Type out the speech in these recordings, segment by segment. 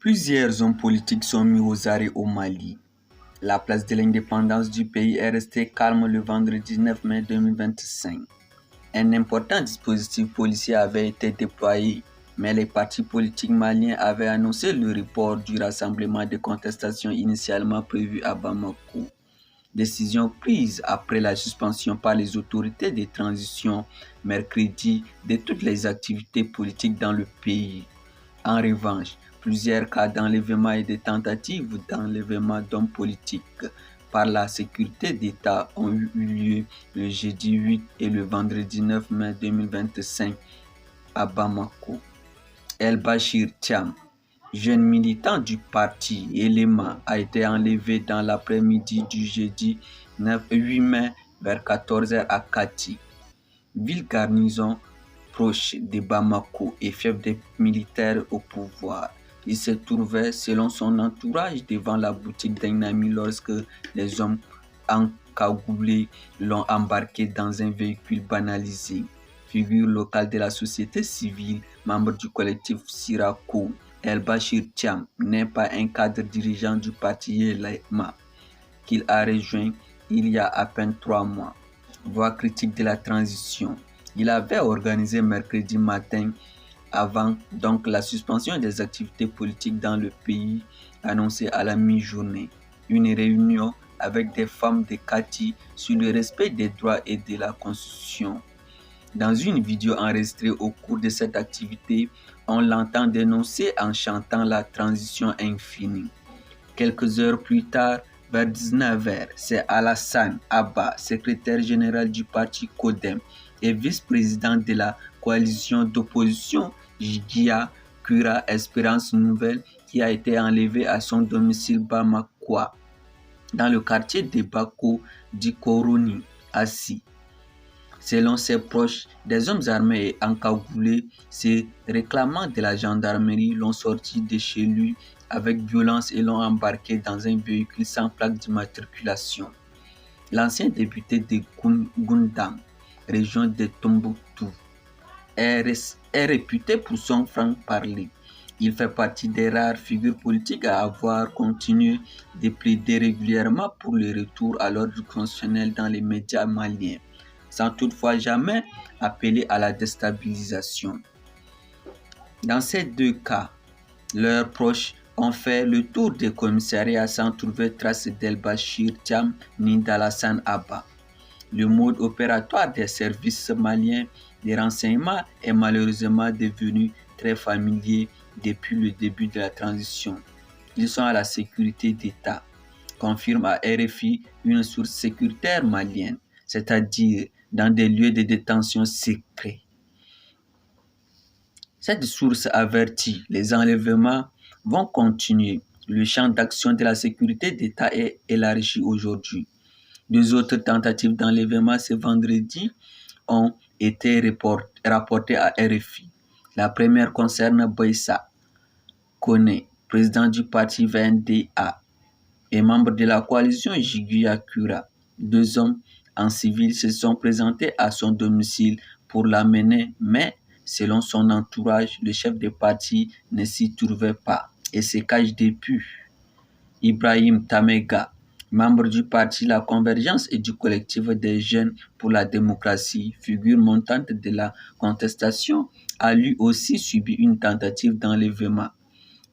Plusieurs hommes politiques sont mis aux arrêts au Mali. La place de l'indépendance du pays est restée calme le vendredi 9 mai 2025. Un important dispositif policier avait été déployé, mais les partis politiques maliens avaient annoncé le report du rassemblement de contestation initialement prévu à Bamako. Décision prise après la suspension par les autorités de transition mercredi de toutes les activités politiques dans le pays. En revanche, plusieurs cas d'enlèvement et de tentatives d'enlèvement d'hommes politiques par la sécurité d'État ont eu lieu le jeudi 8 et le vendredi 9 mai 2025 à Bamako. El-Bachir Thiam, jeune militant du parti Elema, a été enlevé dans l'après-midi du jeudi 8 mai vers 14h à Kati, ville garnison proche de Bamako et chef des militaires au pouvoir. Il se trouvait, selon son entourage, devant la boutique d'un ami lorsque les hommes encagoulés l'ont embarqué dans un véhicule banalisé. Figure locale de la société civile, membre du collectif Sirako, El-Bachir Thiam n'est pas un cadre dirigeant du parti Yelema qu'il a rejoint il y a à peine 3 mois. Voix critique de la transition. Il avait organisé mercredi matin, avant donc la suspension des activités politiques dans le pays, annoncée à la mi-journée, une réunion avec des femmes de Kati sur le respect des droits et de la Constitution. Dans une vidéo enregistrée au cours de cette activité, on l'entend dénoncer en chantant la transition infinie. Quelques heures plus tard, vers 19h, c'est Alassane Abba, secrétaire général du parti CODEM et vice-président de la coalition d'opposition Jiguia Cura Espérance Nouvelle, qui a été enlevé à son domicile Bamakoua, dans le quartier de Bako d'Ikoroni, Assi. Selon ses proches, des hommes armés et encagoulés se réclamant de la gendarmerie l'ont sorti de chez lui avec violence et l'ont embarqué dans un véhicule sans plaque d'immatriculation. L'ancien député de Gundam, région de Tombouctou, est réputé pour son franc-parler. Il fait partie des rares figures politiques à avoir continué de plaider régulièrement pour le retour à l'ordre constitutionnel dans les médias maliens, sans toutefois jamais appeler à la déstabilisation. Dans ces deux cas, leurs proches ont fait le tour des commissariats sans trouver trace d'El-Bachir Thiam ni d'Alassane Abba. Le mode opératoire des services maliens de renseignement est malheureusement devenu très familier depuis le début de la transition. Ils sont à la sécurité d'État, confirme à RFI une source sécuritaire malienne, c'est-à-dire dans des lieux de détention secrets. Cette source avertit, les enlèvements vont continuer. Le champ d'action de la sécurité d'État est élargi aujourd'hui. 2 autres tentatives d'enlèvement ce vendredi ont été rapportées à RFI. La première concerne Boissa Kone, président du parti VNDA et membre de la coalition Jiguia Cura. 2 hommes en civil se sont présentés à son domicile pour l'amener, mais selon son entourage, le chef de parti ne s'y trouvait pas et se cache depuis. Ibrahim Tamega, membre du parti La Convergence et du collectif des jeunes pour la démocratie, figure montante de la contestation, a lui aussi subi une tentative d'enlèvement.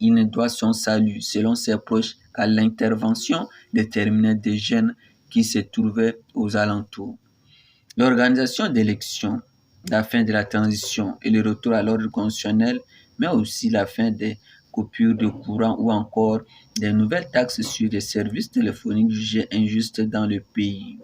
Il ne doit son salut, selon ses proches, qu'à l'intervention déterminée des jeunes qui se trouvaient aux alentours. L'organisation d'élections, la fin de la transition et le retour à l'ordre constitutionnel, mais aussi la fin des coupures de courant ou encore des nouvelles taxes sur les services téléphoniques jugées injustes dans le pays.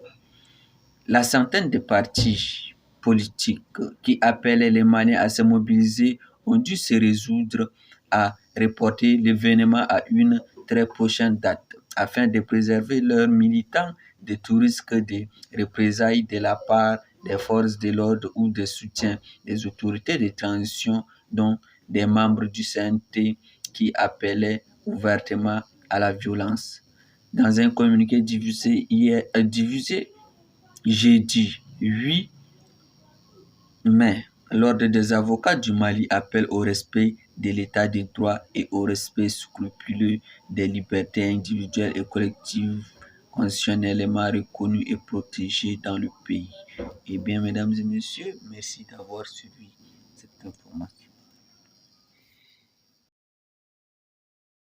La centaine de partis politiques qui appelaient les Maliens à se mobiliser ont dû se résoudre à reporter l'événement à une très prochaine date afin de préserver leurs militants de tout risque de représailles de la part des forces de l'ordre ou de soutien des autorités de transition, dont des membres du CNT qui appelaient ouvertement à la violence. Dans un communiqué diffusé jeudi 8 mai L'Ordre des avocats du Mali appelle au respect de l'état de droit et au respect scrupuleux des libertés individuelles et collectives constitutionnellement reconnues et protégées dans le pays. Eh bien, mesdames et messieurs, merci d'avoir suivi cette information.